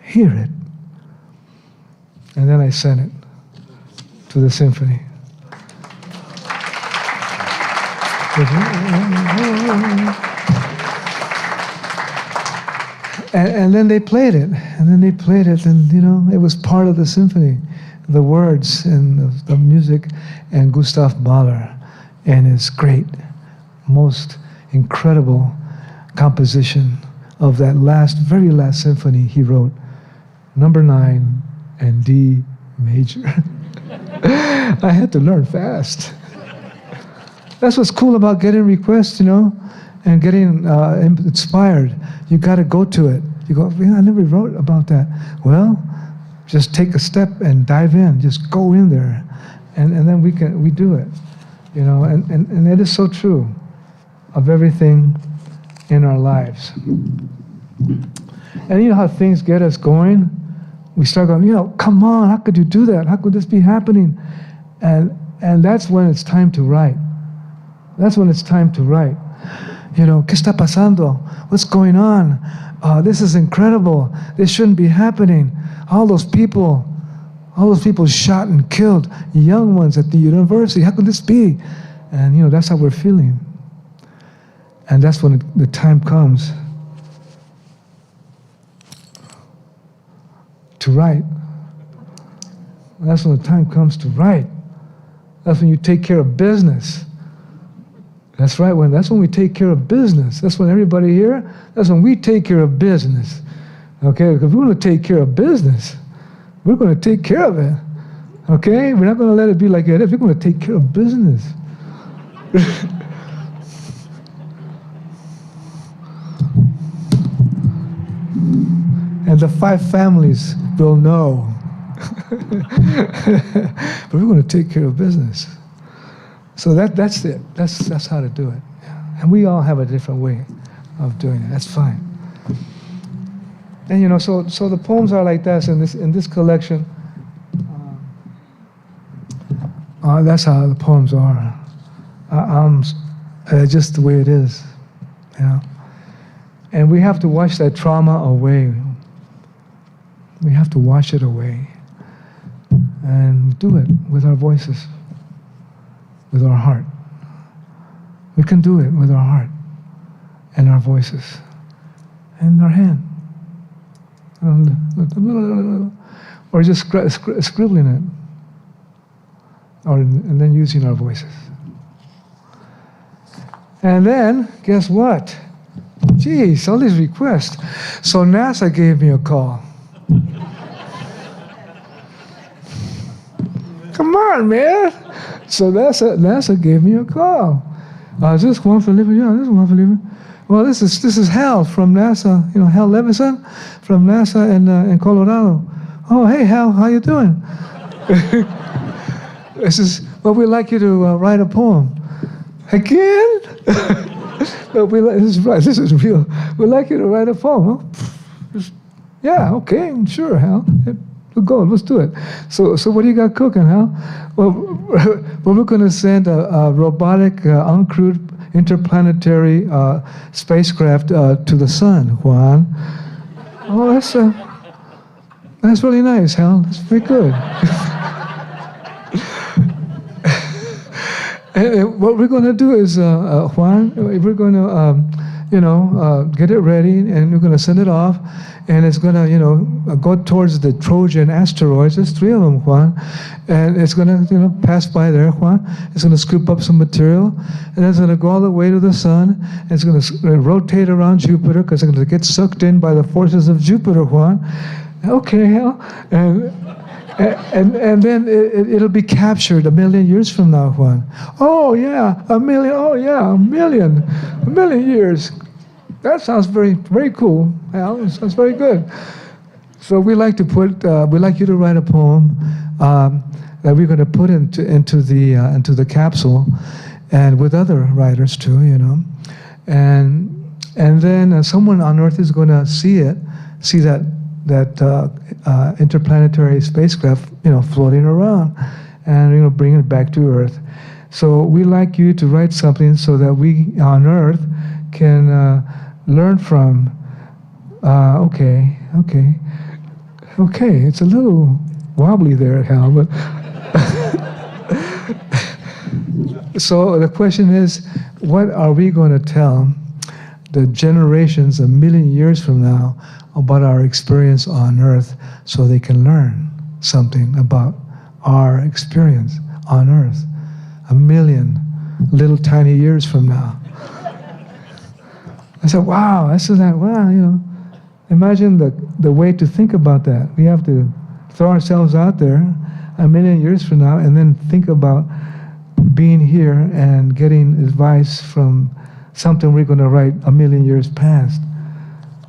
Hear it. And then I sent it to the symphony. And then they played it, and you know, it was part of the symphony, the words and the music, and Gustav Mahler and his great, most incredible composition of that very last symphony he wrote, number 9 and D major. I had to learn fast. That's what's cool about getting requests, you know, and getting inspired. You got to go to it. You go, yeah, I never wrote about that. Well, just take a step and dive in. Just go in there, and then we do it, you know. And it is so true of everything in our lives. And you know how things get us going. We start going, you know, come on, how could you do that? How could this be happening? And that's when it's time to write. That's when it's time to write. You know, ¿qué está pasando? What's going on? This is incredible. This shouldn't be happening. All those people shot and killed, young ones at the university. How could this be? And, you know, that's how we're feeling. And that's when the time comes to write. That's when the time comes to write. That's when you take care of business. That's right. That's when we take care of business. That's when everybody here, that's when we take care of business. Okay? Because we're going to take care of business. We're going to take care of it. Okay? We're not going to let it be like it is. We're going to take care of business. And the 5 families will know. But we're going to take care of business. So that's it. That's how to do it. Yeah. And we all have a different way of doing it. That's fine. And you know, so the poems are like that in this collection. That's how the poems are. Just the way it is, you know. And we have to wash that trauma away. We have to wash it away, and do it with our voices. With our heart. We can do it with our heart and our voices and our hand. Or just scribbling it. And then using our voices. And then, guess what? Geez, all these requests. So NASA gave me a call. Come on, man. So NASA gave me a call. Is this Juan Felipe? Yeah, this is Juan Felipe. Well, this is Hal from NASA. You know, Hal Levison from NASA in Colorado. Oh, hey, Hal, how you doing? This is, well, we'd like you to write a poem. Again? But this is real. We'd like you to write a poem. Well, yeah, okay, sure, Hal. We'll go, let's do it. So what do you got cooking, Hal? Well, we're going to send a robotic, uncrewed, interplanetary spacecraft to the sun, Juan. Oh, that's really nice, Hal. That's very good. And what we're going to do is, Juan, we're going to, get it ready, and we're going to send it off, and it's going to, go towards the Trojan asteroids. There's 3 of them, Juan, and it's going to, pass by there, Juan. It's going to scoop up some material, and it's going to go all the way to the sun. And it's going to rotate around Jupiter because it's going to get sucked in by the forces of Jupiter, Juan. Okay, Hal. And then it'll be captured 1 million years from now, Juan. Oh yeah, 1 million. Oh yeah, 1 million years. That sounds very, very cool, Hal. It sounds very good. So we like you to write a poem that we're going to put into the capsule, and with other writers too, and then someone on Earth is going to see that interplanetary spacecraft, floating around, and bring it back to Earth. So we like you to write something so that we on Earth can learn from. Okay. It's a little wobbly there, Hal, but. So the question is, what are we going to tell the generations 1 million years from now about our experience on Earth, so they can learn something about our experience on Earth 1 million little tiny years from now? I said, wow, imagine the way to think about that. We have to throw ourselves out there 1 million years from now and then think about being here and getting advice from something we're going to write 1 million years past.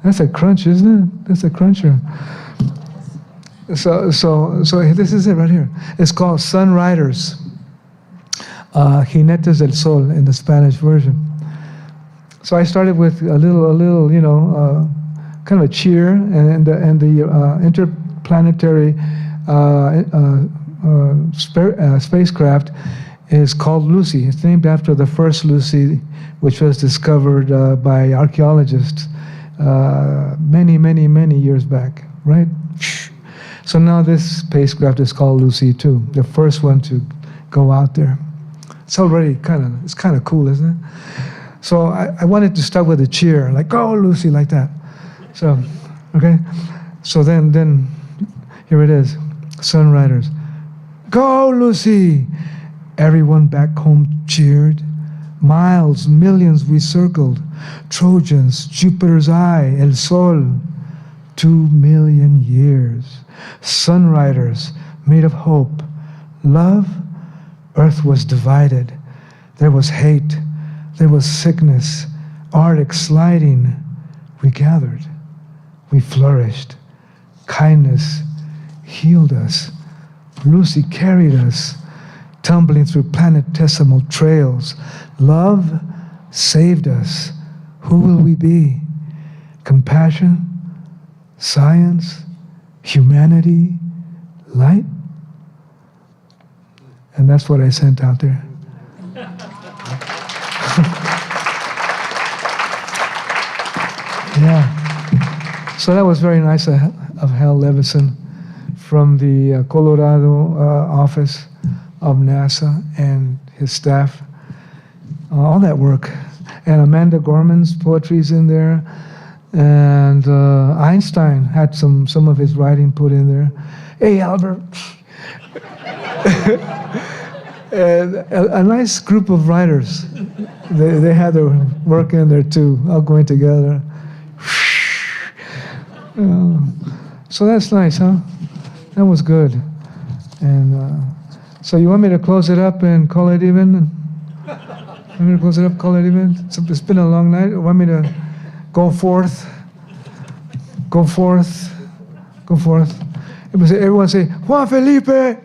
That's a crunch, isn't it? That's a cruncher. So this is it right here. It's called Sunriders, Jinetes del Sol in the Spanish version. So I started with a little, kind of a cheer, and the interplanetary spacecraft is called Lucy. It's named after the first Lucy, which was discovered by archaeologists many years back, right? So now this spacecraft is called Lucy too, the first one to go out there. It's already kind of cool, isn't it? So I wanted to start with a cheer, like, go Lucy, like that. So, okay. So then here it is, Sunriders. Go Lucy! Everyone back home cheered. Miles, millions we circled. Trojans, Jupiter's eye, El Sol. 2 million years. Sunriders made of hope. Love, Earth was divided. There was hate. There was sickness. Arctic sliding. We gathered. We flourished. Kindness healed us. Lucy carried us, tumbling through planetesimal trails. Love saved us. Who will we be? Compassion, science, humanity, light? And that's what I sent out there. Yeah. So that was very nice of Hal Levison from the Colorado office of NASA and his staff. All that work. And Amanda Gorman's poetry's in there. And Einstein had some of his writing put in there. Hey, Albert. And a nice group of writers. They had their work in there too, all going together. So that's nice, huh? That was good. And so you want me to close it up and call it even? Want me to close it up, call it even? It's been a long night. Want me to go forth? Go forth. Go forth. Everyone say, Juan Felipe!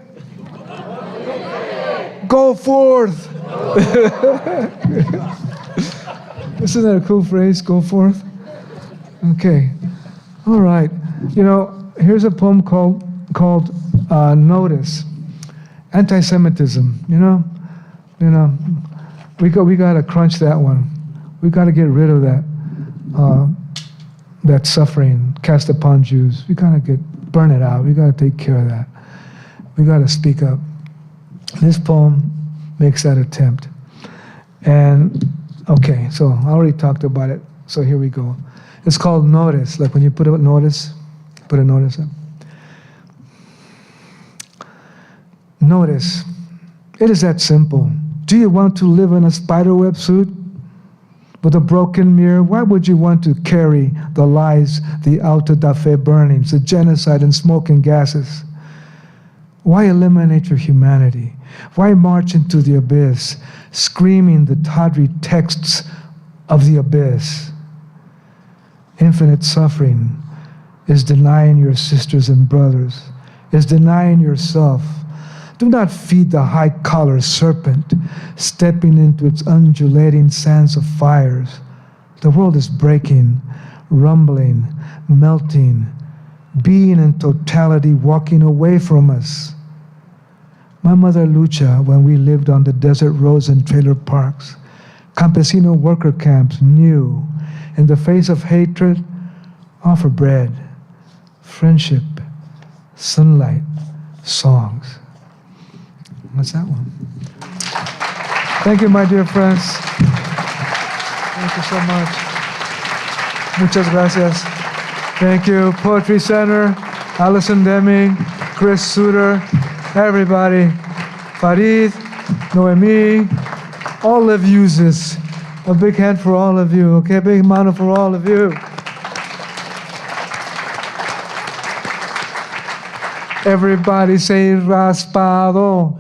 Go forth! Isn't that a cool phrase, go forth? Okay. All right. You know, here's a poem called Notice. Anti-Semitism, you know, we got to crunch that one. We got to get rid of that suffering cast upon Jews. We got to burn it out. We got to take care of that. We got to speak up. This poem makes that attempt. And okay, so I already talked about it. So here we go. It's called Notice. Like when you put a notice up. Notice. It is that simple. Do you want to live in a spiderweb suit with a broken mirror? Why would you want to carry the lies, the auto da fe burnings, the genocide and smoke and gases? Why eliminate your humanity? Why march into the abyss, screaming the tawdry texts of the abyss? Infinite suffering is denying your sisters and brothers, is denying yourself. Do not feed the high-collar serpent, stepping into its undulating sands of fires. The world is breaking, rumbling, melting, being in totality, walking away from us. My mother Lucha, when we lived on the desert roads and trailer parks, campesino worker camps, knew, in the face of hatred, offer bread, friendship, sunlight, songs. What's that one? Thank you, my dear friends. Thank you so much. Muchas gracias. Thank you, Poetry Center, Allison Deming, Chris Suter, everybody, Farid, Noemi, all of you. A big hand for all of you, okay? Big mano for all of you. Everybody say raspado.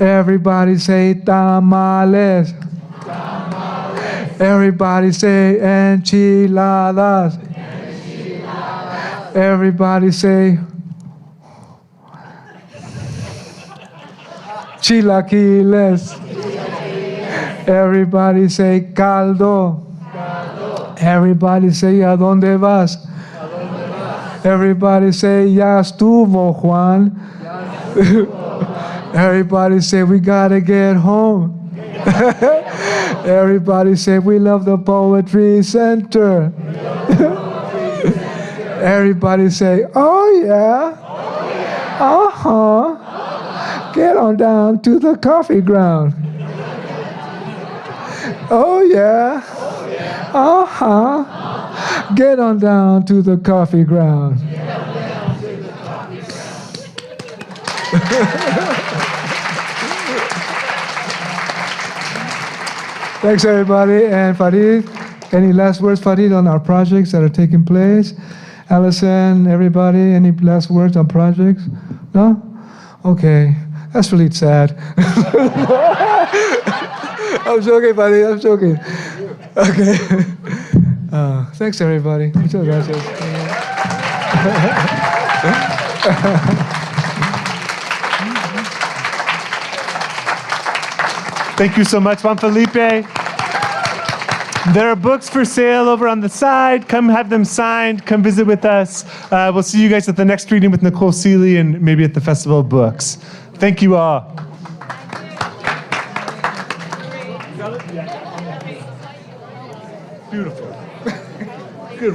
Everybody say tamales. Everybody say enchiladas. Everybody say chilaquiles. Everybody say caldo. Everybody say ¿a dónde vas? Everybody say ya estuvo, Juan. Everybody say we gotta get home. Everybody say we love the Poetry Center. Everybody say, oh yeah. Uh-huh. Get on down to the coffee ground. Oh yeah. Uh-huh. Get on down to the coffee ground. Thanks, everybody. And Farid, any last words, Farid, on our projects that are taking place? Allison, everybody, any last words on projects? No? Okay. That's really sad. I'm joking, Farid. I'm joking. Okay. Thanks, everybody. Muchas gracias. Thank you so much, Juan Felipe. There are books for sale over on the side. Come have them signed. Come visit with us. We'll see you guys at the next reading with Nicole Seeley and maybe at the Festival of Books. Thank you all. Beautiful.